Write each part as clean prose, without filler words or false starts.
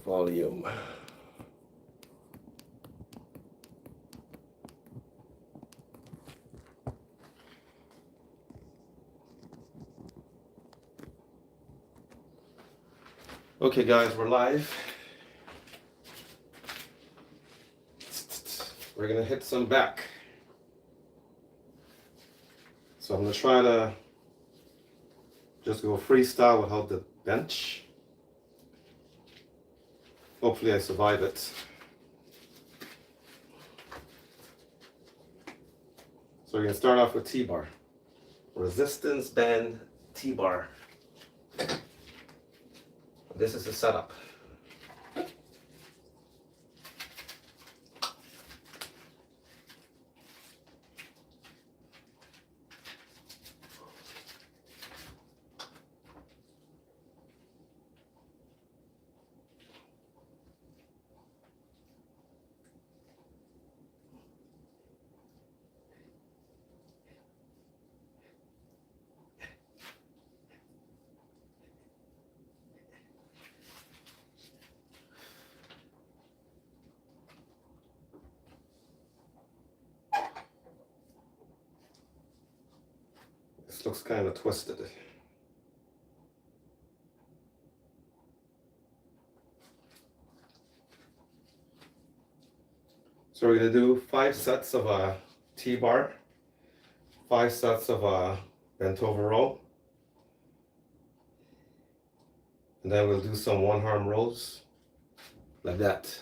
volume. Okay guys, we're live. We're gonna hit some back. So I'm gonna try to just go freestyle without the bench. Hopefully I survive it. So we're gonna start off with T-bar. Resistance band T-bar. This is the setup. This looks kind of twisted. So we're gonna do 5 sets of a T-bar, 5 sets of a bent over row, and then we'll do some one arm rows like that.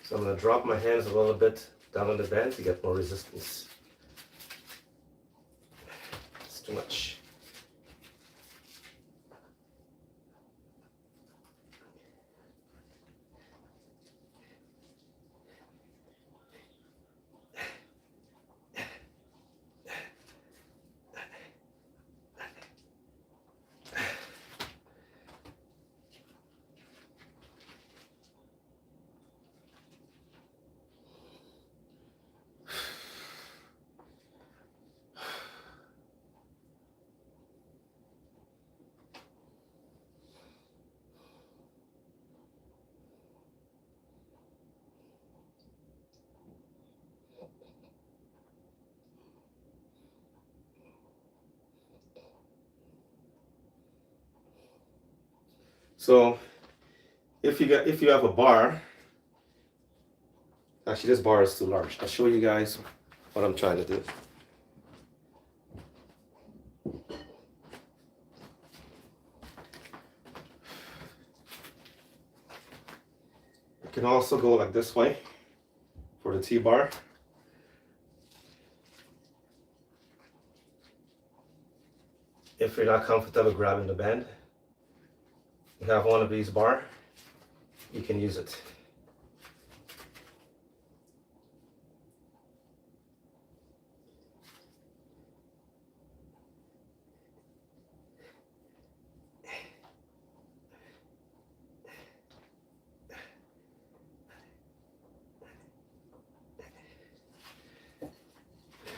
So I'm going to drop my hands a little bit down on the band to get more resistance. It's too much. So if you have a bar, actually this bar is too large. I'll show you guys what I'm trying to do. You can also go like this way for the T-bar. If you're not comfortable grabbing the band, you have one of these bar, you can use it.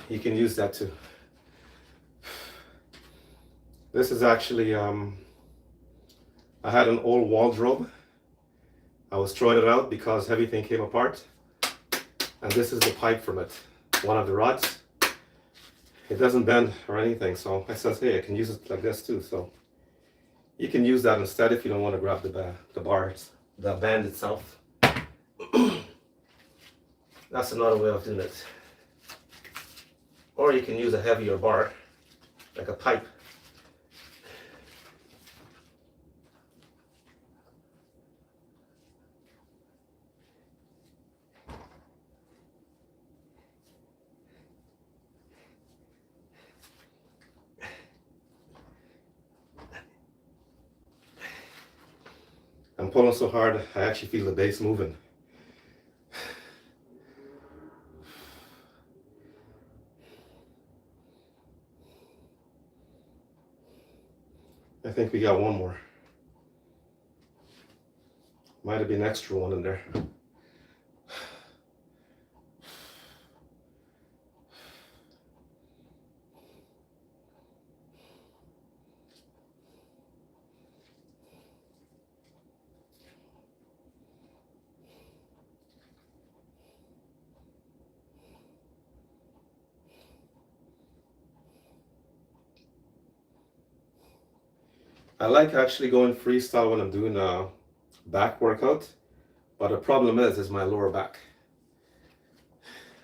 You can use that too. This is actually, I had an old wardrobe. I was throwing it out because everything came apart. And this is the pipe from it, one of the rods. It doesn't bend or anything, so I said, hey, I can use it like this too. So you can use that instead if you don't want to grab the bars, the band itself. That's another way of doing it. Or you can use a heavier bar like a pipe. I'm pulling so hard, I actually feel the base moving. I think we got one more. Might have been extra one in there. I like actually going freestyle when I'm doing a back workout, but the problem is my lower back.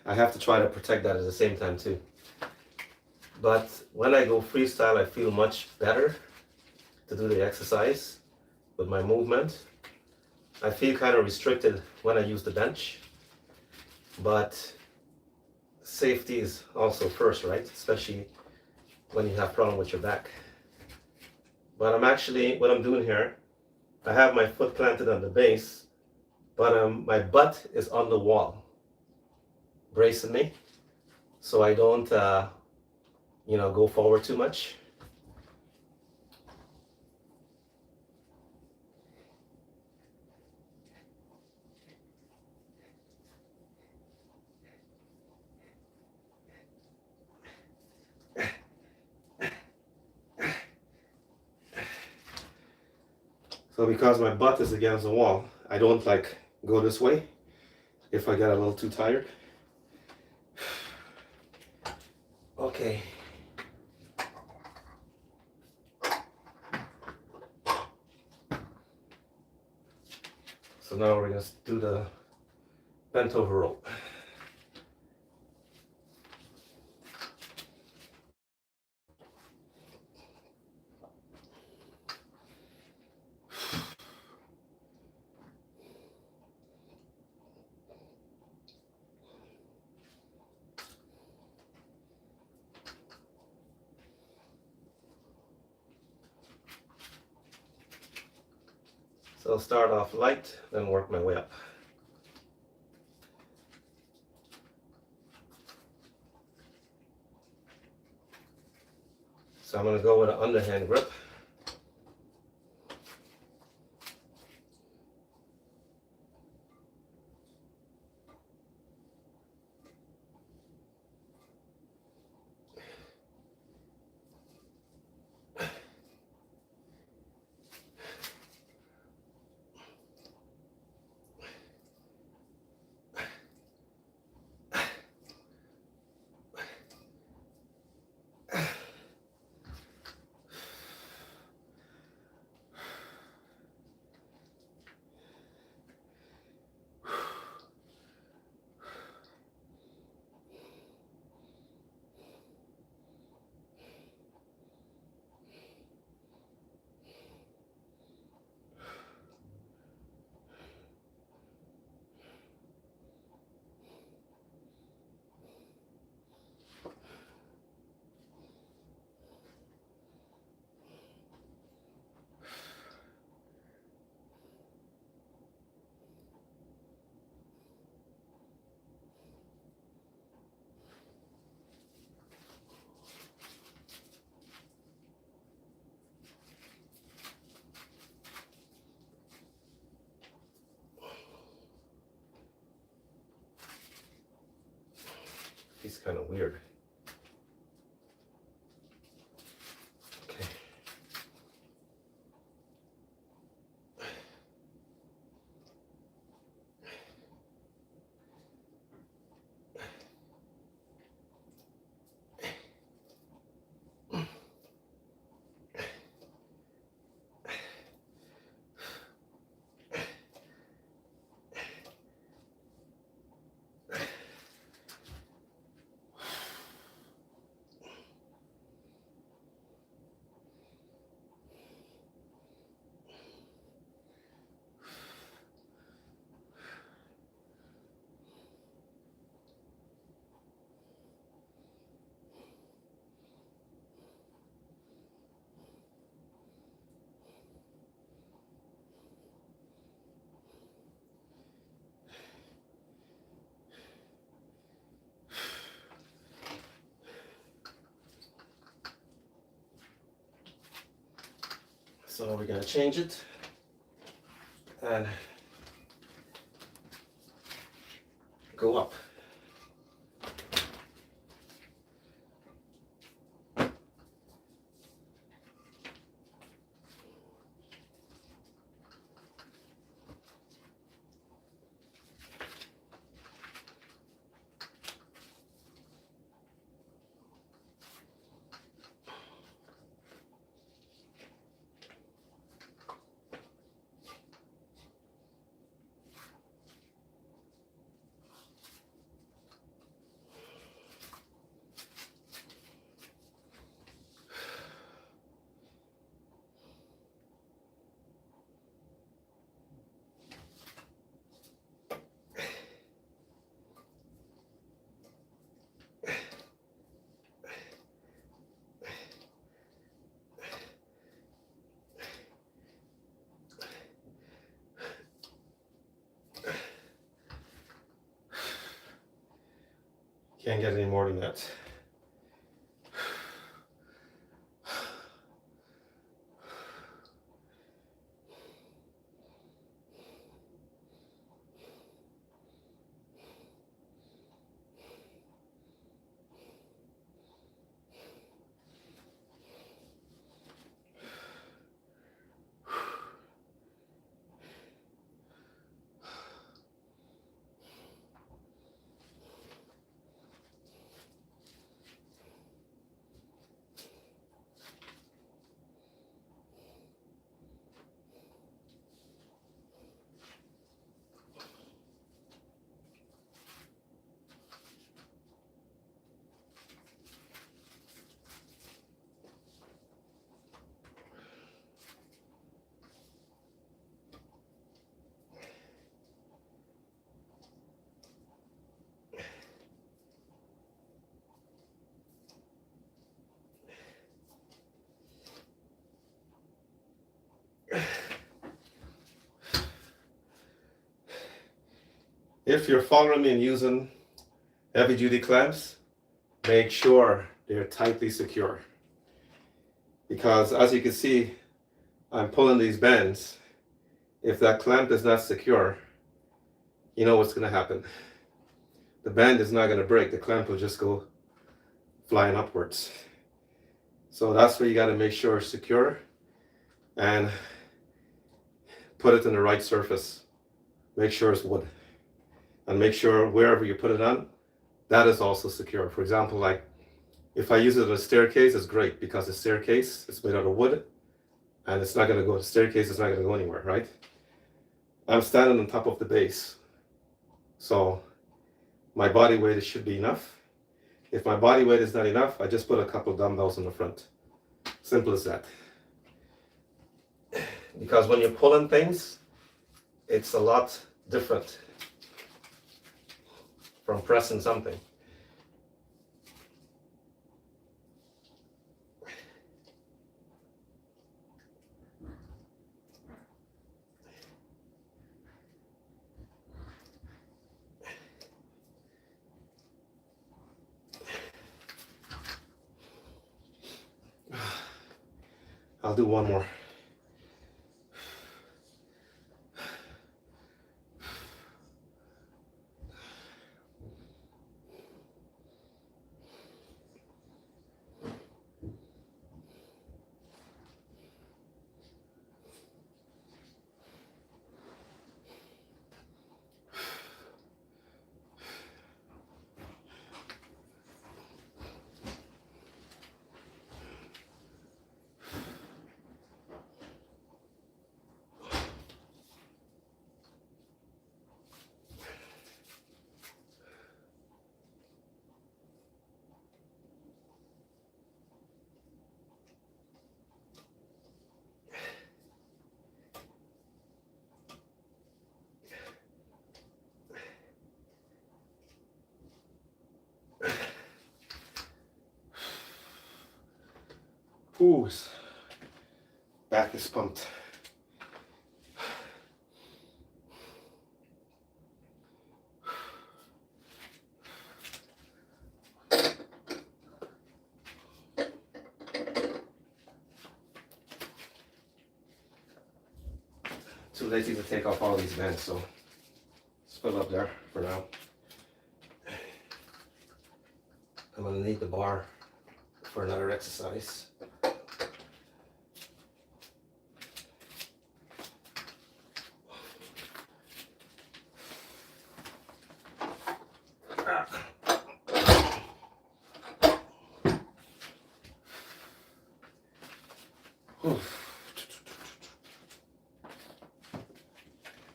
I have to try to protect that at the same time too. But when I go freestyle, I feel much better to do the exercise with my movement. I feel kind of restricted when I use the bench, but safety is also first, right? Especially when you have problem with your back. But I'm actually, what I'm doing here, I have my foot planted on the base, but my butt is on the wall, bracing me, so I don't, go forward too much. So because my butt is against the wall, I don't like go this way if I get a little too tired. Okay. So now we're gonna do the bent over rope. So I'll start off light, then work my way up. So I'm going to go with an underhand grip. He's kind of weird. Okay. So we're going to change it and go up. Can't get any more than that. If you're following me and using heavy duty clamps, make sure they're tightly secure. Because as you can see, I'm pulling these bends. If that clamp is not secure, you know what's gonna happen. The bend is not gonna break, the clamp will just go flying upwards. So that's where you gotta make sure it's secure and put it in the right surface. Make sure it's wood. And make sure wherever you put it on, that is also secure. For example, like if I use it on a staircase, it's great because the staircase is made out of wood and it's not gonna go, the staircase is not gonna go anywhere, right? I'm standing on top of the base. So my body weight should be enough. If my body weight is not enough, I just put a couple of dumbbells in the front. Simple as that. Because when you're pulling things, it's a lot different from pressing something. I'll do one more. Ooh, back is pumped. too lazy to take off all these bands, so let's put it up there for now. I'm gonna need the bar for another exercise.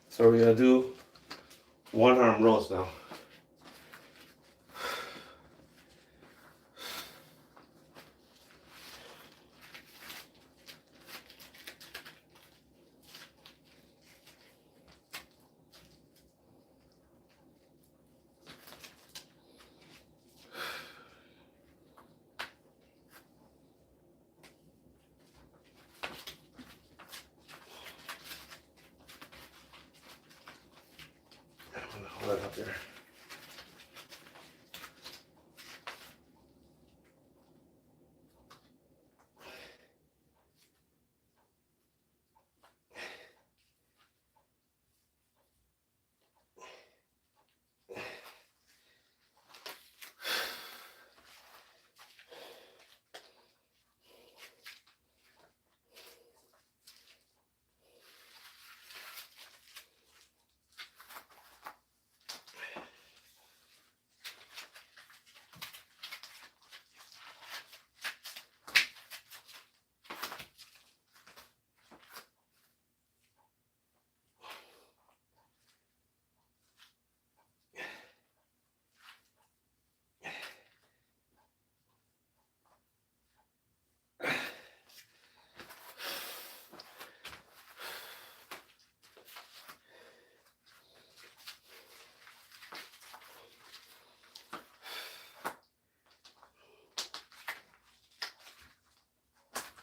So we're gonna do one arm rows now. I'm gonna hold it up there.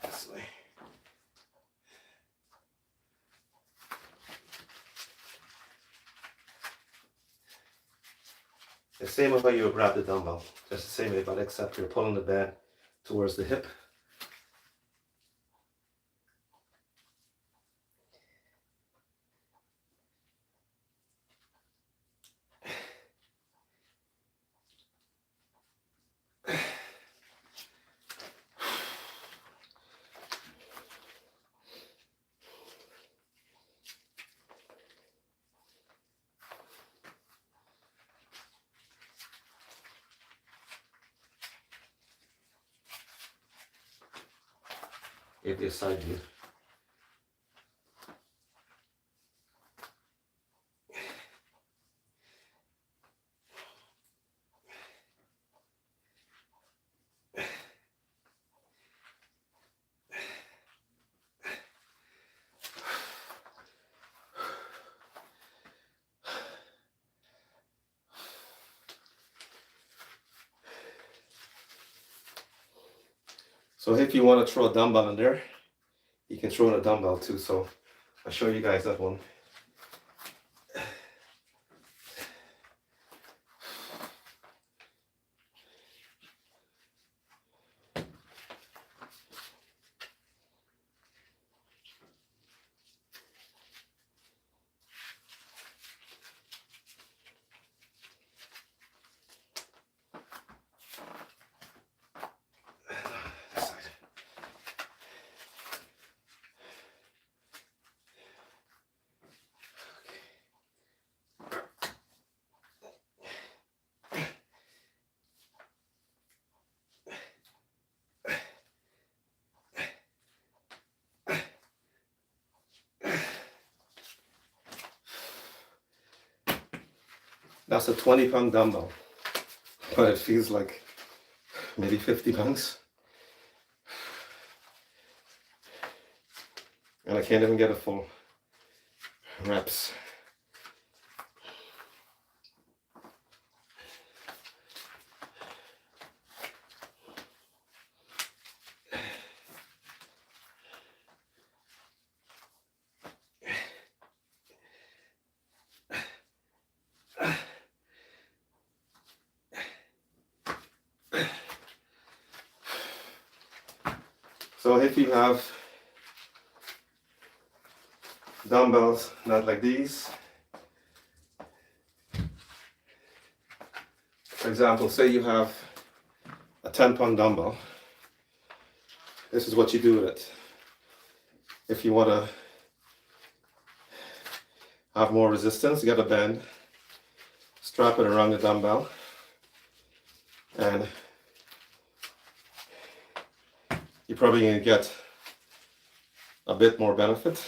This way. The same way you would grab the dumbbell, just the same way, but except you're pulling the band towards the hip. Give you a side view. So if you want to throw a dumbbell in there, you can throw in a dumbbell too. So I'll show you guys that one. That's a 20-pound dumbbell, but it feels like maybe 50 pounds. And I can't even get a full reps. So if you have dumbbells, not like these. For example, say you have a 10-pound dumbbell. This is what you do with it. If you want to have more resistance, you got to bend, strap it around the dumbbell, and you're probably going to get a bit more benefit.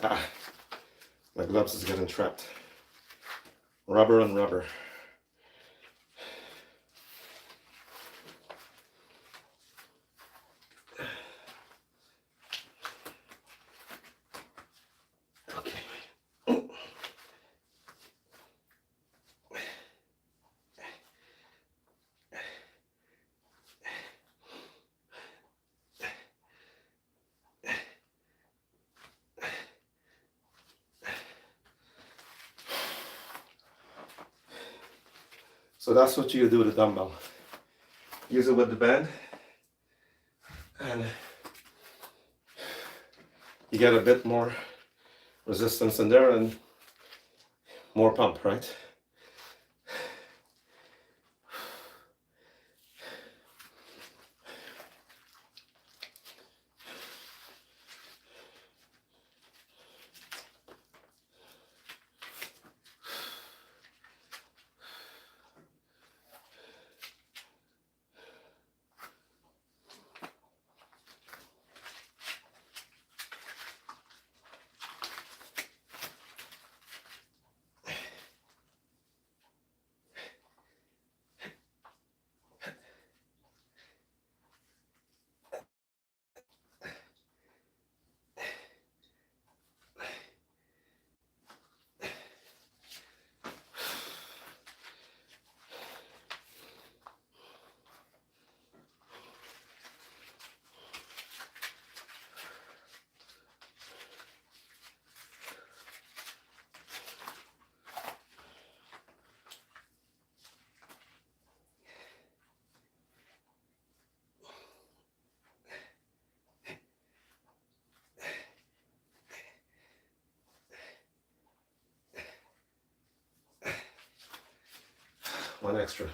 Ah, my gloves is getting trapped. Rubber and rubber. Okay. So that's what you do with the dumbbell. Use it with the band, and you get a bit more resistance in there and more pump, right? One extra.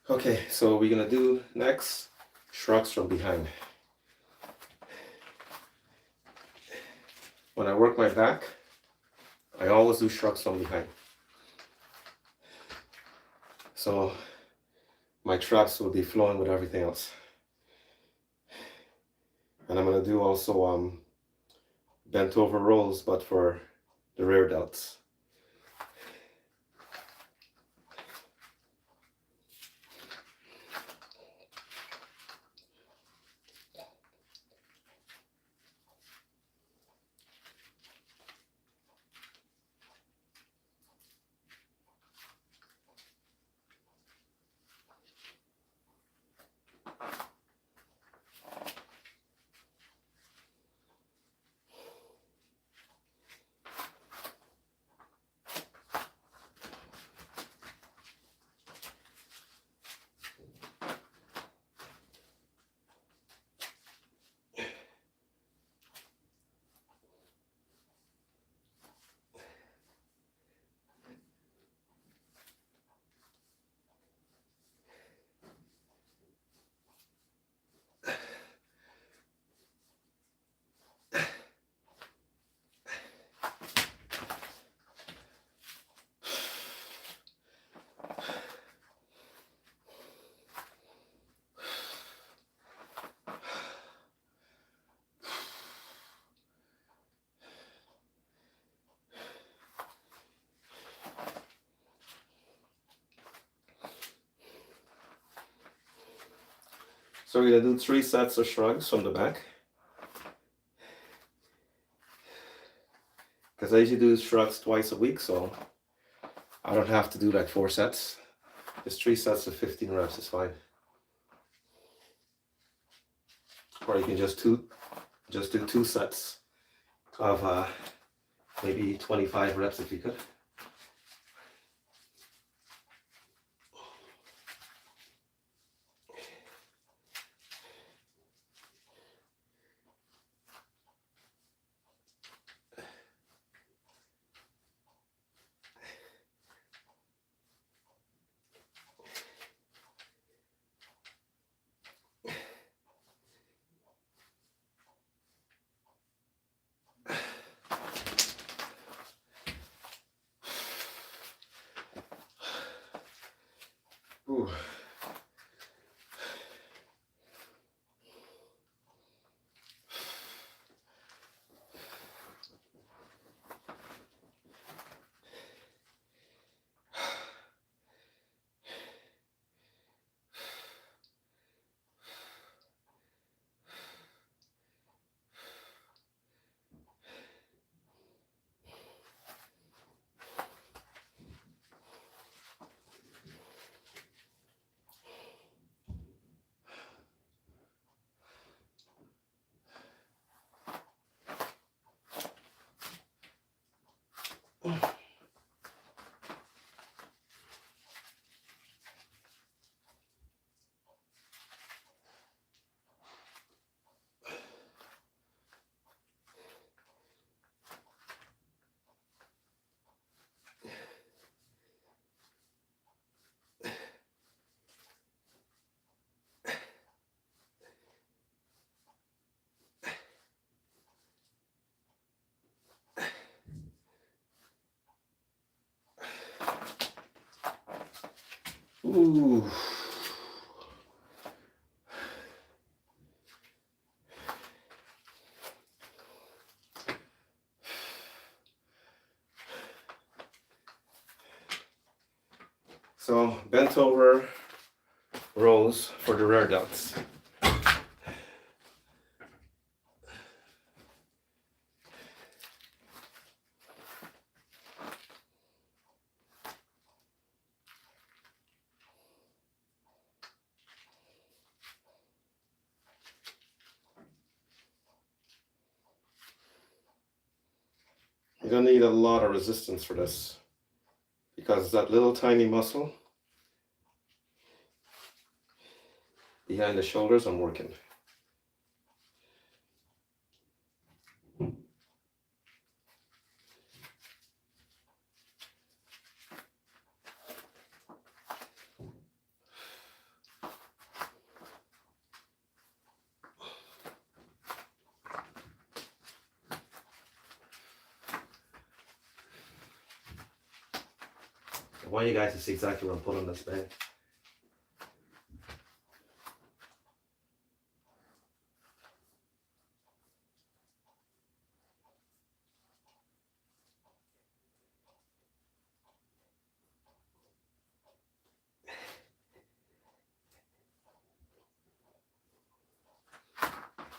Okay, so we're gonna do next shrugs from behind. When I work my back, I always do shrugs from behind. So my traps will be flowing with everything else. And I'm gonna do also bent over rolls, but for the rear delts. So we're gonna do 3 sets of shrugs from the back. Because I usually do shrugs twice a week, so I don't have to do like 4 sets. Just 3 sets of 15 reps is fine. Or you can just do 2 sets of maybe 25 reps if you could. Ooh. Ooh. So bent over rows for the rear delts. You're gonna need a lot of resistance for this because that little tiny muscle behind the shoulders I'm working. I want you guys to see exactly what I'm putting on this band.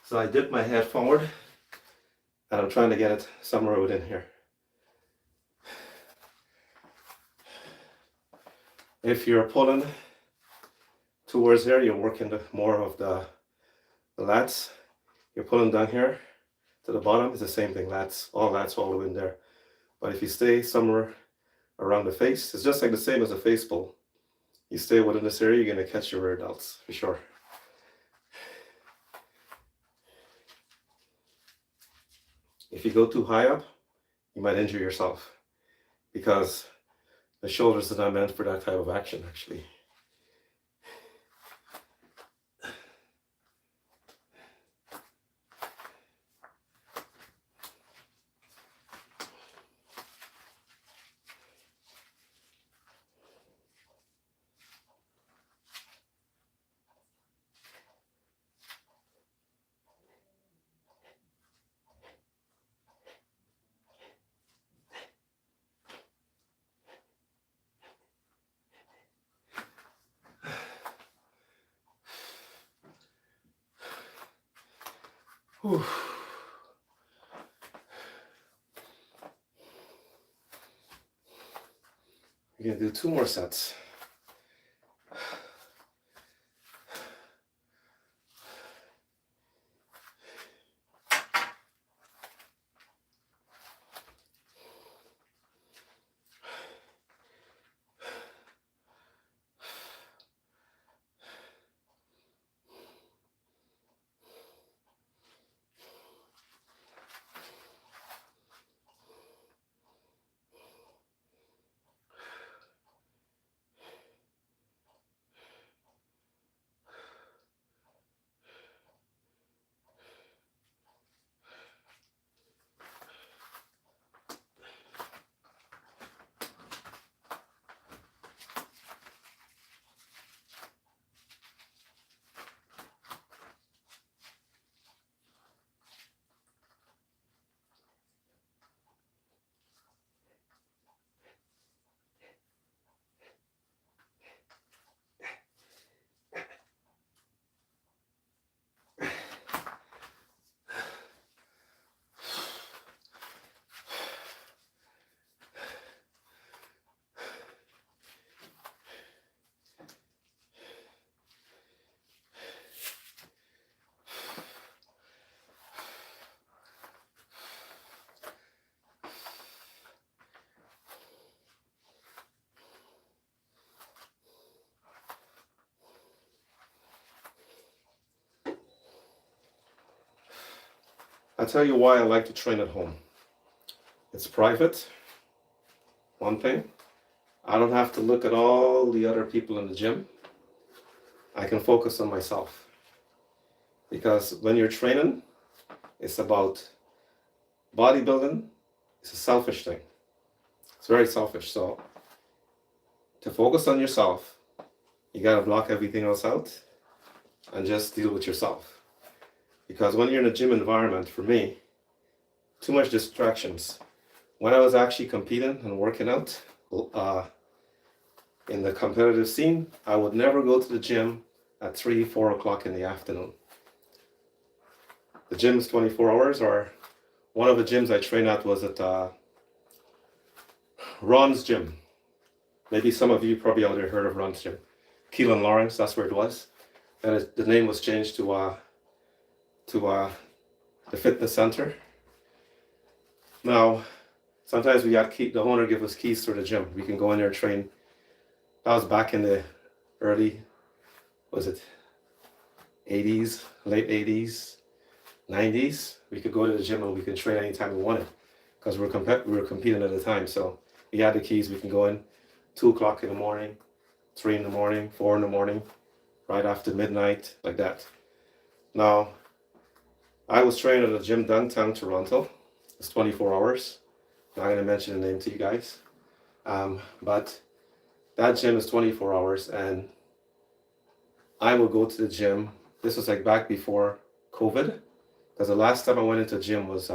So I dip my head forward and I'm trying to get it somewhere within here. If you're pulling towards here, you're working more of the lats. You're pulling down here to the bottom, it's the same thing, lats all the way in there. But if you stay somewhere around the face, it's just like the same as a face pull. You stay within this area, you're gonna catch your rear delts for sure. If you go too high up, you might injure yourself because the shoulders are not meant for that type of action actually. Whew. We're gonna do 2 more sets. I'll tell you why I like to train at home. It's private, one thing. I don't have to look at all the other people in the gym. I can focus on myself. Because when you're training, it's about bodybuilding. It's a selfish thing. It's very selfish. So to focus on yourself, you gotta block everything else out and just deal with yourself. Because when you're in a gym environment, for me, too much distractions. When I was actually competing and working out in the competitive scene, I would never go to the gym at 3, 4 o'clock in the afternoon. The gym's 24 hours, or one of the gyms I trained at was at Ron's gym. Maybe some of you probably already heard of Ron's gym. Keelan Lawrence, that's where it was. And the name was changed to the fitness center. Now, sometimes we got the owner give us keys to the gym. We can go in there and train. That was back in the early, was it 80s, late 80s, 90s. We could go to the gym and we could train anytime we wanted because we were competing at the time. So we had the keys. We can go in 2 o'clock in the morning, 3 in the morning, 4 in the morning, right after midnight, like that. Now, I was training at a gym downtown Toronto. It's 24 hours. I'm not going to mention the name to you guys. But that gym is 24 hours and I will go to the gym. This was like back before COVID, because the last time I went into the gym was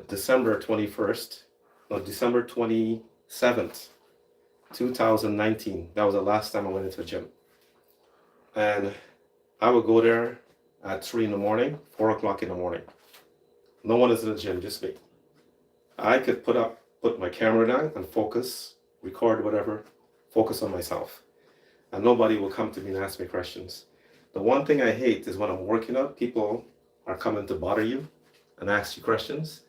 December 21st, no, December 27th, 2019. That was the last time I went into a gym. And I would go there at 3 in the morning, 4 o'clock in the morning. No one is in the gym, just me. I could put my camera down and focus, record whatever, focus on myself. And nobody will come to me and ask me questions. The one thing I hate is when I'm working out, people are coming to bother you and ask you questions.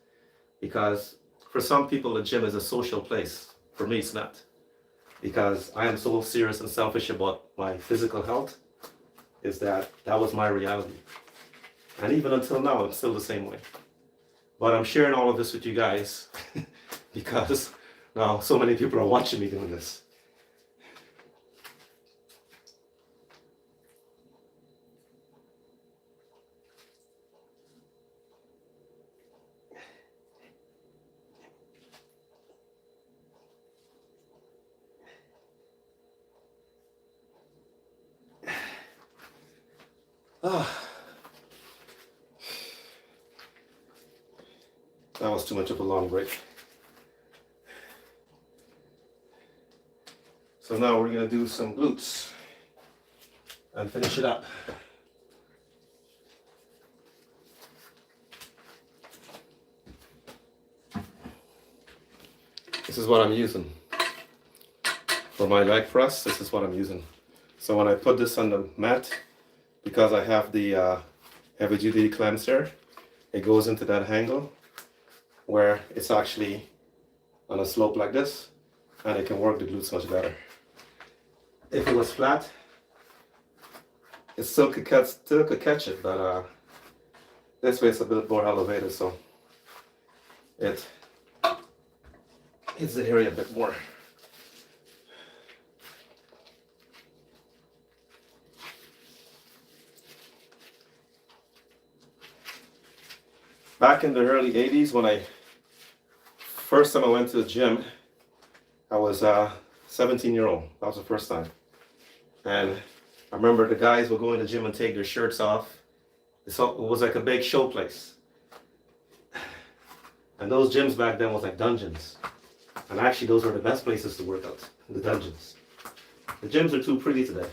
Because for some people, the gym is a social place. For me, it's not. Because I am so serious and selfish about my physical health, is that was my reality. And even until now, I'm still the same way. But I'm sharing all of this with you guys because now so many people are watching me doing this. That was too much of a long break. So now we're going to do some glutes. and finish it up. This is what I'm using. For my leg press, this is what I'm using. So when I put this on the mat, because I have the heavy duty clamps there, it goes into that angle where it's actually on a slope like this, and it can work the glutes much better. If it was flat, it still could catch it, but this way it's a bit more elevated, so it hits the area a bit more. Back in the early 80s, when first time I went to the gym, I was 17-year-old. That was the first time. And I remember the guys would go in the gym and take their shirts off. It was like a big show place. And those gyms back then was like dungeons. And actually those were the best places to work out, the dungeons. The gyms are too pretty today.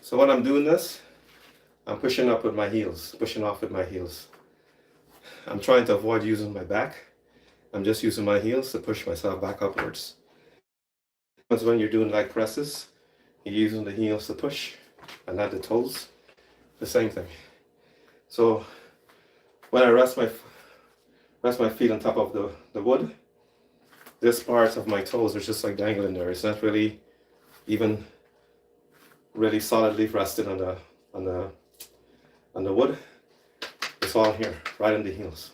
So when I'm doing this, I'm pushing up with my heels, pushing off with my heels. I'm trying to avoid using my back. I'm just using my heels to push myself back upwards. Because when you're doing leg presses, you're using the heels to push and not the toes. The same thing. So when I rest my feet on top of the wood, this part of my toes are just like dangling there. It's not really even really solidly rested on the wood. It's all here, right in the heels.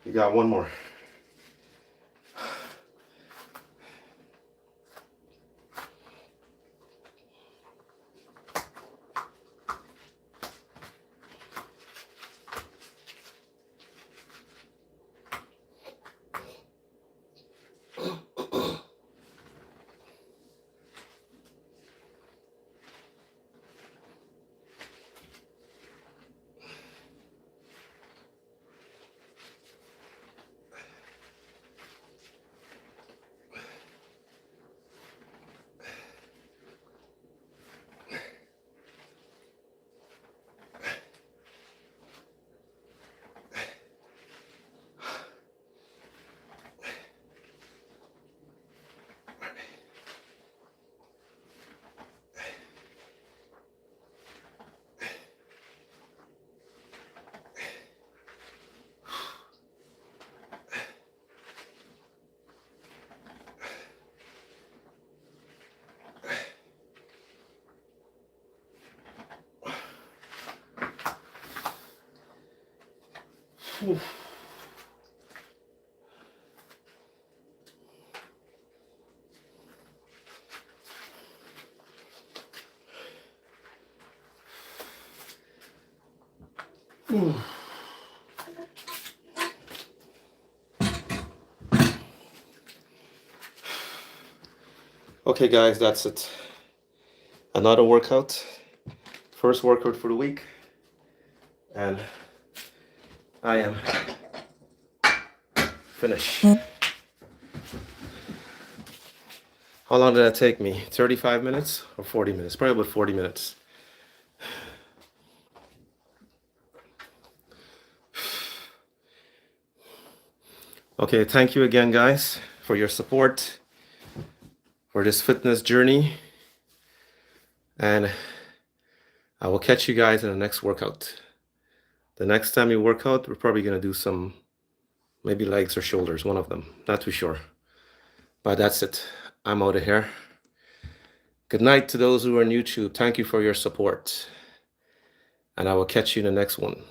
You got one more. Okay guys, that's it. Another workout. First workout for the week. And I am finished. How long did that take me? 35 minutes or 40 minutes? Probably about 40 minutes. Okay, thank you again, guys, for your support for this fitness journey. And I will catch you guys in the next workout. The next time you work out, we're probably going to do some, maybe legs or shoulders, one of them. Not too sure. But that's it. I'm out of here. Good night to those who are on YouTube. Thank you for your support. And I will catch you in the next one.